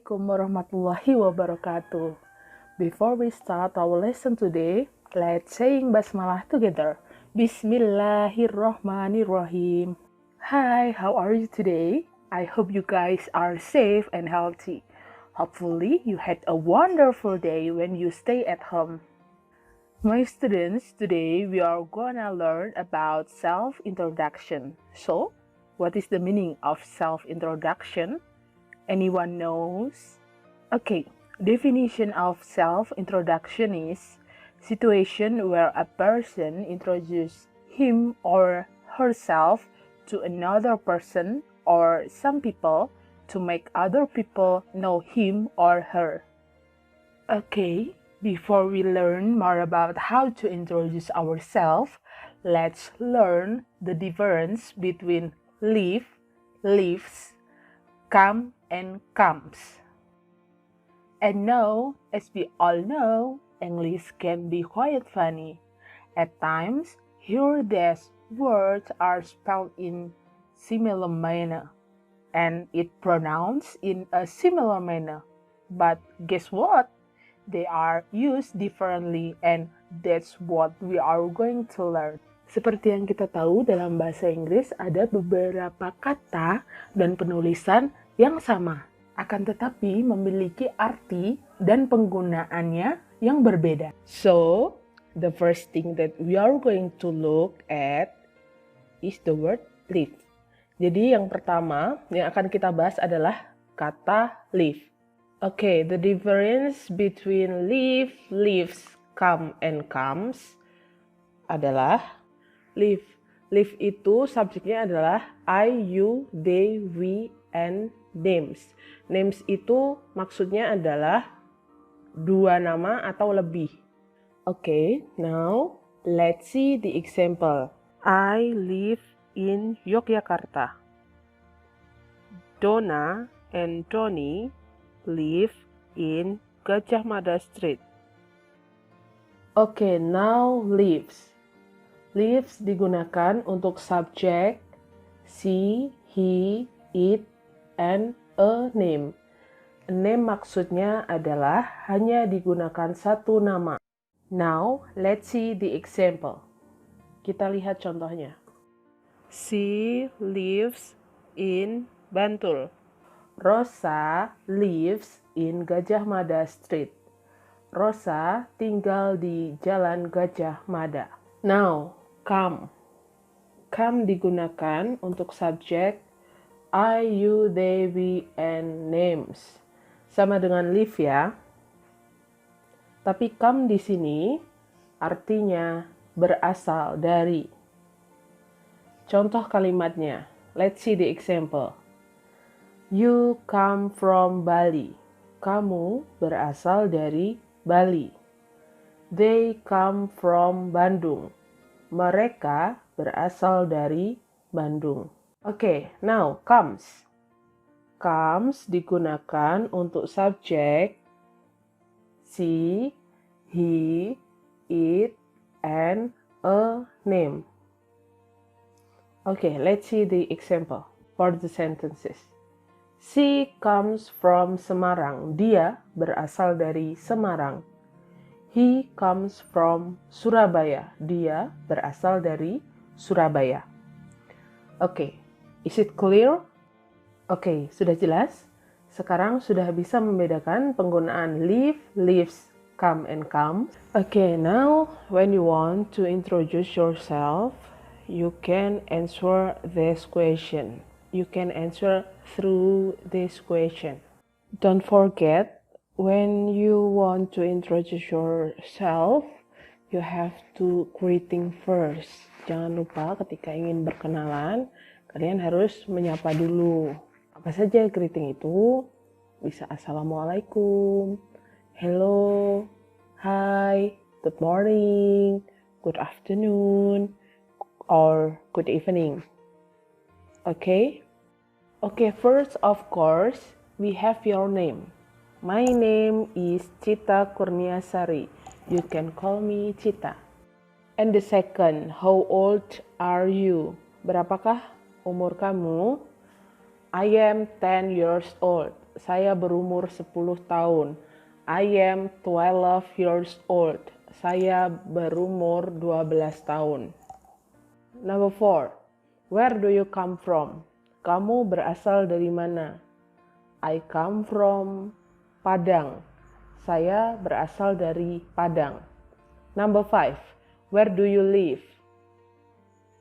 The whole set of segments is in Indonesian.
Assalamualaikum warahmatullahi wabarakatuh. Before we start our lesson today, let's sing basmalah together. Bismillahirrahmanirrahim. Hi, how are you today? I hope you guys are safe and healthy. Hopefully, you had a wonderful day when you stay at home. My students, today we are gonna learn about self-introduction. So, what is the meaning of self-introduction? Anyone knows? Okay, definition of self-introduction is situation where a person introduces him or herself to another person or some people to make other people know him or her. Okay, before we learn more about how to introduce ourselves, let's learn the difference between live, lives, come, and comes. And now, as we all know, English can be quite funny. At times, here these words are spelled in similar manner, and it pronounced in a similar manner. But guess what? They are used differently, and that's what we are going to learn. Seperti yang kita tahu, dalam bahasa Inggris ada beberapa kata dan penulisan yang sama, akan tetapi memiliki arti dan penggunaannya yang berbeda. So, the first thing that we are going to look at is the word live. Jadi yang pertama yang akan kita bahas adalah kata live. Okay, the difference between live, lives, come, and comes adalah live. Live itu subjeknya adalah I, you, they, we, and names. Names itu maksudnya adalah dua nama atau lebih. Okay, now let's see the example. I live in Yogyakarta. Donna and Tony live in Gajah Mada Street. Okay, now lives. Lives digunakan untuk subjek she, he, it, and a name. A name maksudnya adalah hanya digunakan satu nama. Now, let's see the example. Kita lihat contohnya. She lives in Bantul. Rosa lives in Gajah Mada Street. Rosa tinggal di Jalan Gajah Mada. Now, come. Come digunakan untuk subjek I, you, they, we, and names. Sama dengan live ya. Tapi come di sini artinya berasal dari. Contoh kalimatnya. Let's see the example. You come from Bali. Kamu berasal dari Bali. They come from Bandung. Mereka berasal dari Bandung. Okay, now comes. Comes digunakan untuk subjek she, he, it, and a name. Okay, let's see the example for the sentences. She comes from Semarang. Dia berasal dari Semarang. He comes from Surabaya. Dia berasal dari Surabaya. Okay, is it clear? Okay, sudah jelas? Sekarang sudah bisa membedakan penggunaan live, lives, come, and comes. Okay, now when you want to introduce yourself, you can answer this question. You can answer through this question. Don't forget, when you want to introduce yourself, you have to greeting first. Jangan lupa ketika ingin berkenalan, kalian harus menyapa dulu. Apa saja greeting itu? Bisa assalamualaikum, hello, hi, good morning, good afternoon, or good evening. Okay? Okay, first of course, we have your name. My name is Cita Kurniasari. You can call me Cita. And the second, how old are you? Berapakah umur kamu? I am 10 years old. Saya berumur 10 tahun. I am 12 years old. Saya berumur 12 tahun. Number 4. Where do you come from? Kamu berasal dari mana? I come from Padang. Saya berasal dari Padang. Number 5. Where do you live?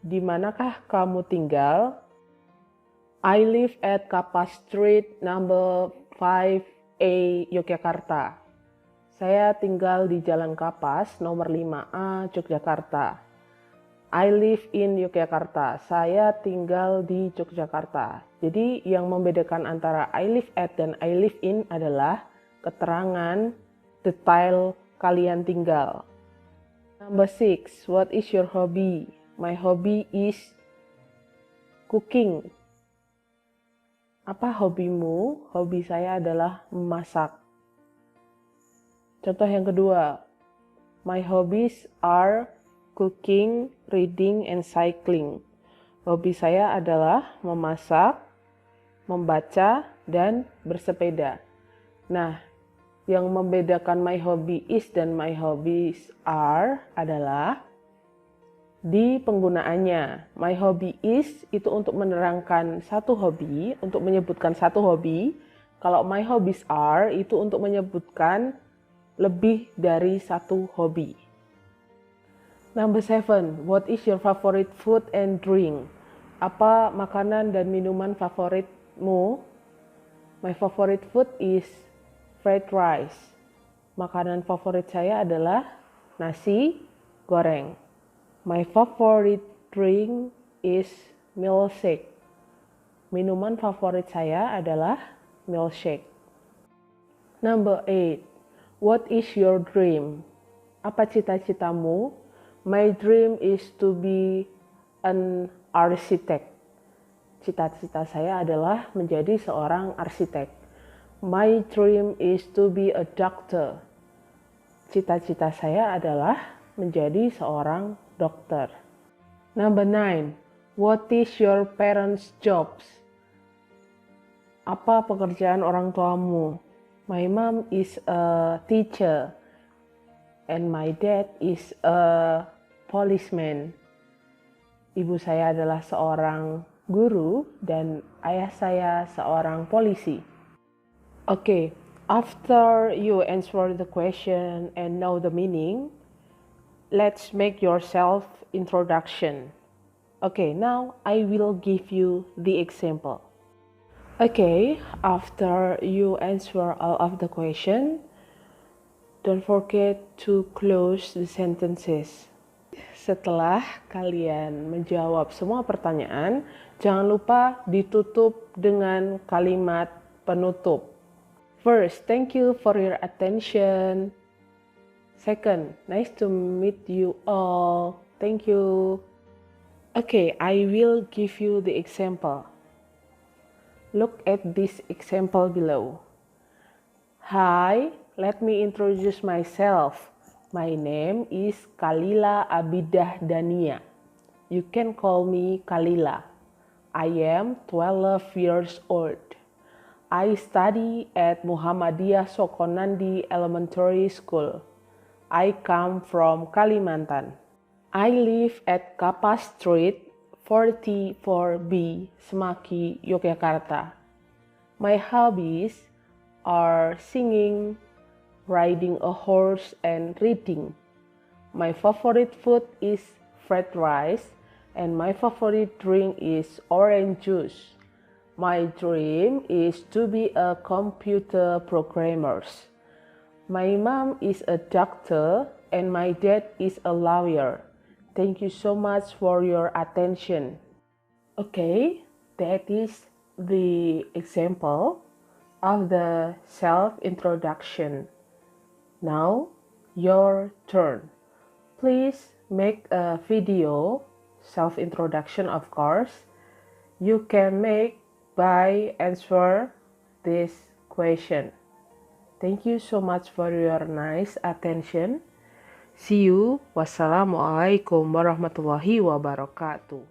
Di manakah kamu tinggal? I live at Kapas Street number 5A, Yogyakarta. Saya tinggal di Jalan Kapas nomor 5A, Yogyakarta. I live in Yogyakarta. Saya tinggal di Yogyakarta. Jadi yang membedakan antara I live at dan I live in adalah keterangan detail kalian tinggal. Number 6. What is your hobby? My hobby is cooking. Apa hobimu? Hobi saya adalah memasak. Contoh yang kedua. My hobbies are cooking, reading, and cycling. Hobi saya adalah memasak, membaca, dan bersepeda. Nah, yang membedakan my hobby is dan my hobbies are adalah di penggunaannya. My hobby is itu untuk menerangkan satu hobi, untuk menyebutkan satu hobi. Kalau my hobbies are itu untuk menyebutkan lebih dari satu hobi. Number 7. What is your favorite food and drink? Apa makanan dan minuman favoritmu? My favorite food is fried rice. Makanan favorit saya adalah nasi goreng. My favorite drink is milkshake. Minuman favorit saya adalah milkshake. Number 8. What is your dream? Apa cita-citamu? My dream is to be an architect. Cita-cita saya adalah menjadi seorang arsitek. My dream is to be a doctor. Cita-cita saya adalah menjadi seorang dokter. Number 9. What is your parents' jobs? Apa pekerjaan orang tuamu? My mom is a teacher and my dad is a policeman. Ibu saya adalah seorang guru dan ayah saya seorang polisi. Okay, after you answer the question and know the meaning, let's make yourself introduction. Okay, now I will give you the example. Okay, after you answer all of the question, don't forget to close the sentences. Setelah kalian menjawab semua pertanyaan, jangan lupa ditutup dengan kalimat penutup. First, thank you for your attention. Second, nice to meet you all. Thank you. Okay, I will give you the example. Look at this example below. Hi, let me introduce myself. My name is Kalila Abidah Dania. You can call me Kalila. I am 12 years old. I study at Muhammadiyah Sokonandi Elementary School. I come from Kalimantan. I live at Kapas Street 44B, Semaki, Yogyakarta. My hobbies are singing, riding a horse, and reading. My favorite food is fried rice, and my favorite drink is orange juice. My dream is to be a computer programmer. My mom is a doctor and my dad is a lawyer. Thank you so much for your attention. Okay, that is the example of the self-introduction. Now, your turn. Please make a video, self-introduction of course. You can make by answer this question. Thank you so much for your nice attention. See you. Wassalamualaikum warahmatullahi wabarakatuh.